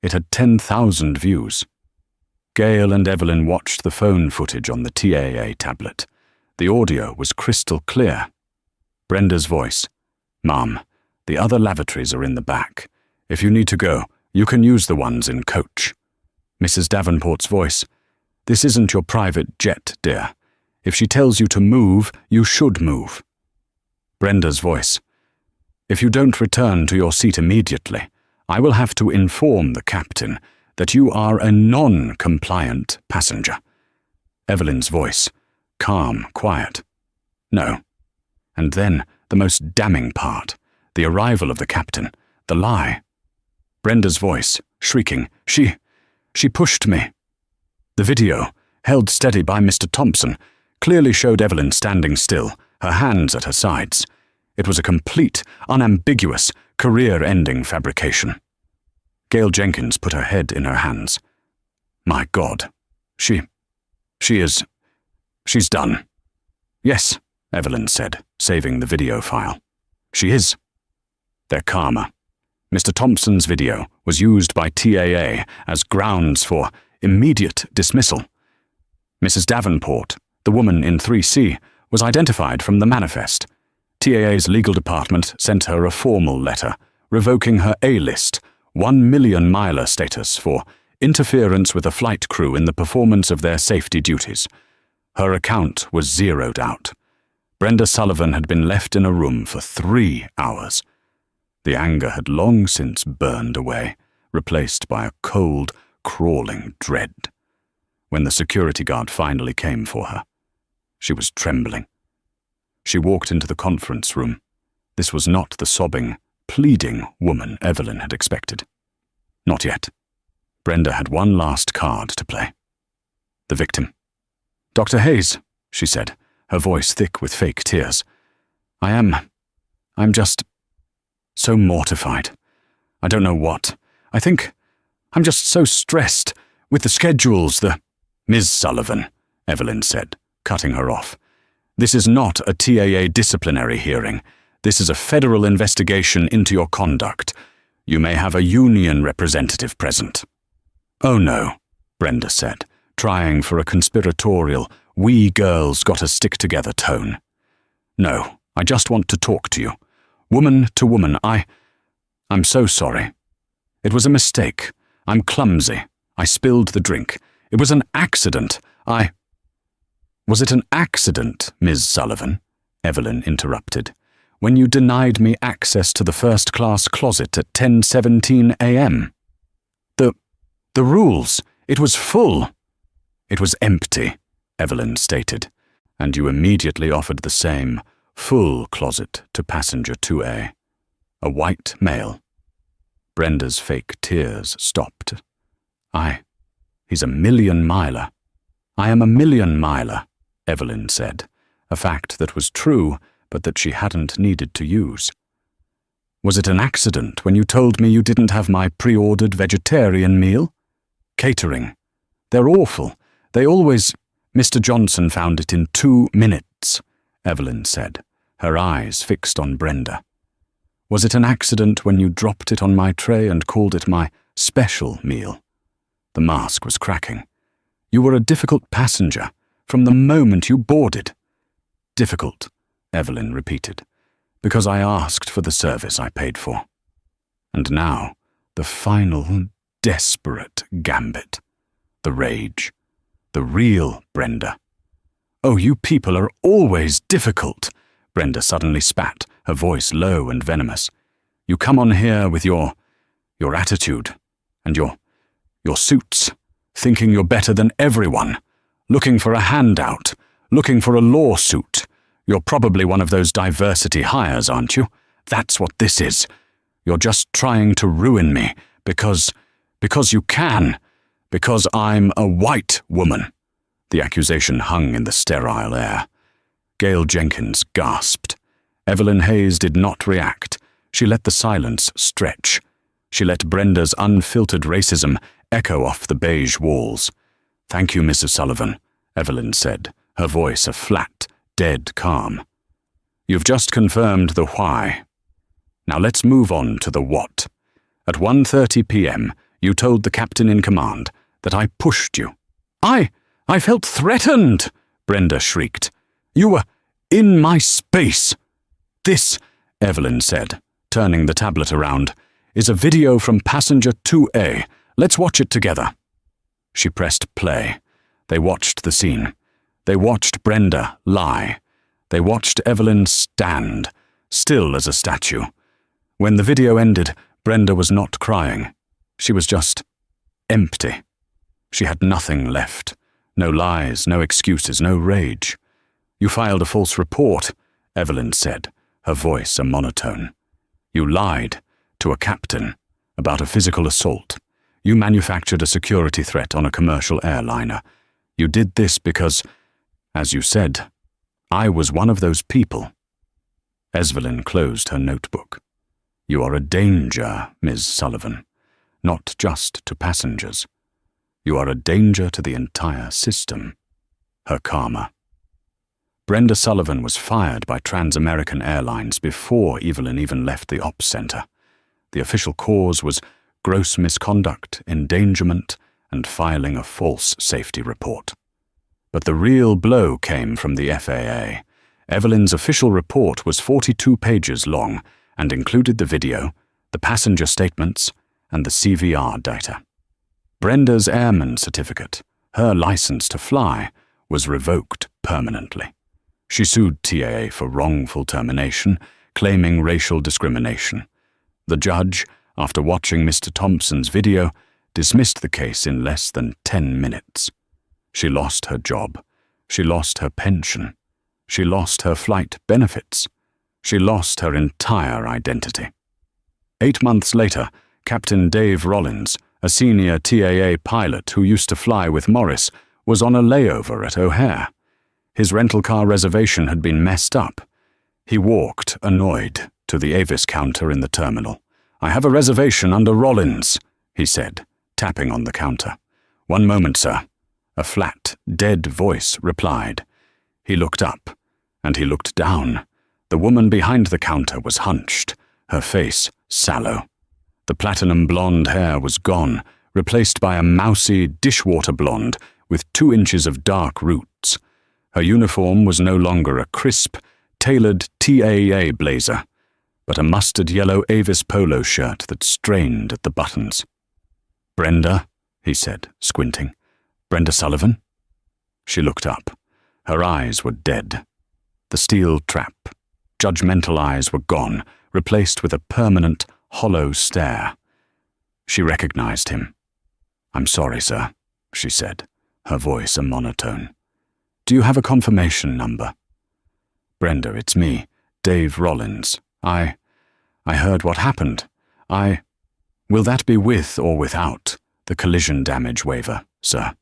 It had 10,000 views. Gail and Evelyn watched the phone footage on the TAA tablet. The audio was crystal clear. Brenda's voice, "Ma'am, the other lavatories are in the back. If you need to go, you can use the ones in coach." Mrs. Davenport's voice, "This isn't your private jet, dear. If she tells you to move, you should move." Brenda's voice, "If you don't return to your seat immediately, I will have to inform the captain that you are a non-compliant passenger." Evelyn's voice, calm, quiet, "No." And then, the most damning part, the arrival of the captain, the lie. Brenda's voice, shrieking, She pushed me." The video, held steady by Mr. Thompson, clearly showed Evelyn standing still, her hands at her sides. It was a complete, unambiguous, career-ending fabrication. Gail Jenkins put her head in her hands. "My God. She's done." "Yes," Evelyn said, saving the video file. "She is." Their karma. Mr. Thompson's video was used by TAA as grounds for immediate dismissal. Mrs. Davenport, the woman in 3C, was identified from the manifest. TAA's legal department sent her a formal letter, revoking her A-list, 1 million miler status for interference with a flight crew in the performance of their safety duties. Her account was zeroed out. Brenda Sullivan had been left in a room for 3 hours. The anger had long since burned away, replaced by a cold, crawling dread. When the security guard finally came for her, she was trembling. She walked into the conference room. This was not the sobbing, pleading woman Evelyn had expected. Not yet. Brenda had one last card to play. The victim. "Dr. Hayes," she said, her voice thick with fake tears. I'm just so mortified. I don't know what. I think I'm just so stressed with the schedules, Ms. Sullivan," Evelyn said, cutting her off. This is not a TAA disciplinary hearing. This is a federal investigation into your conduct. You may have a union representative present." "Oh no," Brenda said, trying for a conspiratorial, we girls gotta stick together tone. "No, I just want to talk to you. Woman to woman, I'm so sorry. It was a mistake. I'm clumsy. I spilled the drink. It was an accident. Was it an accident, Ms. Sullivan?" Evelyn interrupted. "When you denied me access to the first-class closet at 10:17 a.m.? The rules. It was full." "It was empty," Evelyn stated, "and you immediately offered the same, full closet to passenger 2A. A white male." Brenda's fake tears stopped. He's a million-miler." "I am a million-miler," Evelyn said, a fact that was true, but that she hadn't needed to use. "Was it an accident when you told me you didn't have my pre-ordered vegetarian meal? Catering. They're awful. They always—" "Mr. Johnson found it in 2 minutes," Evelyn said, her eyes fixed on Brenda. "Was it an accident when you dropped it on my tray and called it my special meal?" The mask was cracking. "You were a difficult passenger from the moment you boarded." "Difficult," Evelyn repeated, "because I asked for the service I paid for." And now, the final, desperate gambit. The rage. The real Brenda. "Oh, you people are always difficult," Brenda suddenly spat, her voice low and venomous. "You come on here with your attitude and your suits, thinking you're better than everyone, looking for a handout, looking for a lawsuit. You're probably one of those diversity hires, aren't you? That's what this is. You're just trying to ruin me because you can, because I'm a white woman." The accusation hung in the sterile air. Gail Jenkins gasped. Evelyn Hayes did not react. She let the silence stretch. She let Brenda's unfiltered racism echo off the beige walls. "Thank you, Mrs. Sullivan," Evelyn said, her voice a flat, dead calm. "You've just confirmed the why. Now let's move on to the what. At 1:30 p.m., you told the captain in command that I pushed you." I felt threatened," Brenda shrieked. "You were in my space." "This," Evelyn said, turning the tablet around, "is a video from passenger 2A. Let's watch it together." She pressed play. They watched the scene. They watched Brenda lie. They watched Evelyn stand, still as a statue. When the video ended, Brenda was not crying. She was just empty. She had nothing left. No lies, no excuses, no rage. "You filed a false report," Evelyn said, her voice a monotone. "You lied to a captain about a physical assault. You manufactured a security threat on a commercial airliner. You did this because, as you said, I was one of those people." Evelyn closed her notebook. "You are a danger, Ms. Sullivan, not just to passengers. You are a danger to the entire system." Her karma. Brenda Sullivan was fired by Trans-American Airlines before Evelyn even left the ops center. The official cause was gross misconduct, endangerment, and filing a false safety report. But the real blow came from the FAA. Evelyn's official report was 42 pages long and included the video, the passenger statements, and the CVR data. Brenda's airman certificate, her license to fly, was revoked permanently. She sued TAA for wrongful termination, claiming racial discrimination. The judge, after watching Mr. Thompson's video, dismissed the case in less than 10 minutes. She lost her job. She lost her pension. She lost her flight benefits. She lost her entire identity. 8 months later, Captain Dave Rollins, a senior TAA pilot who used to fly with Morris, was on a layover at O'Hare. His rental car reservation had been messed up. He walked, annoyed, to the Avis counter in the terminal. "I have a reservation under Rollins," he said, tapping on the counter. "One moment, sir," a flat, dead voice replied. He looked up. and he looked down. The woman behind the counter was hunched, her face sallow. The platinum blonde hair was gone, replaced by a mousy dishwater blonde with 2 inches of dark roots. Her uniform was no longer a crisp, tailored TAA blazer, but a mustard yellow Avis polo shirt that strained at the buttons. "Brenda," he said, squinting. "Brenda Sullivan?" She looked up. Her eyes were dead. The steel trap, judgmental eyes were gone, replaced with a permanent, hollow stare. She recognized him. "I'm sorry, sir," she said, her voice a monotone. "Do you have a confirmation number?" "Brenda, it's me, Dave Rollins. I heard what happened. Will that be with or without the collision damage waiver, sir?"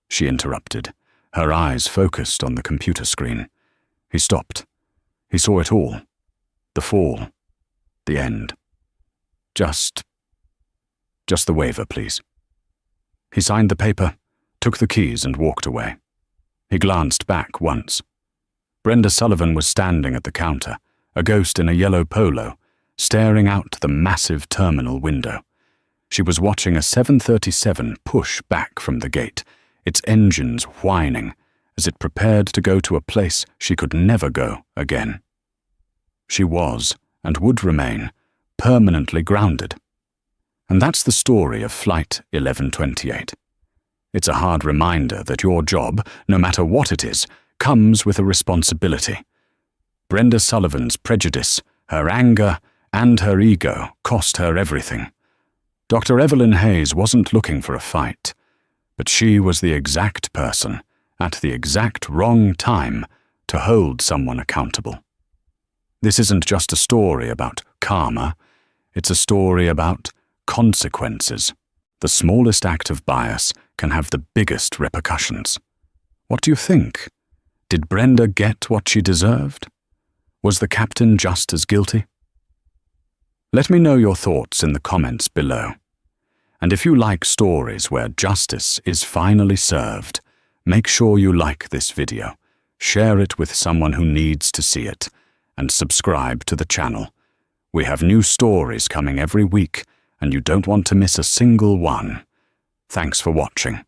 she interrupted, her eyes focused on the computer screen. He stopped. He saw it all. The fall. The end. Just the waiver, please." He signed the paper, took the keys and walked away. He glanced back once. Brenda Sullivan was standing at the counter, a ghost in a yellow polo, staring out the massive terminal window. She was watching a 737 push back from the gate, its engines whining, as it prepared to go to a place she could never go again. She was, and would remain, permanently grounded. And that's the story of Flight 1128. It's a hard reminder that your job, no matter what it is, comes with a responsibility. Brenda Sullivan's prejudice, her anger, and her ego cost her everything. Dr. Evelyn Hayes wasn't looking for a fight, but she was the exact person, at the exact wrong time, to hold someone accountable. This isn't just a story about karma, it's a story about consequences. The smallest act of bias can have the biggest repercussions. What do you think? Did Brenda get what she deserved? Was the captain just as guilty? Let me know your thoughts in the comments below. And if you like stories where justice is finally served, make sure you like this video, share it with someone who needs to see it, and subscribe to the channel. We have new stories coming every week, and you don't want to miss a single one. Thanks for watching.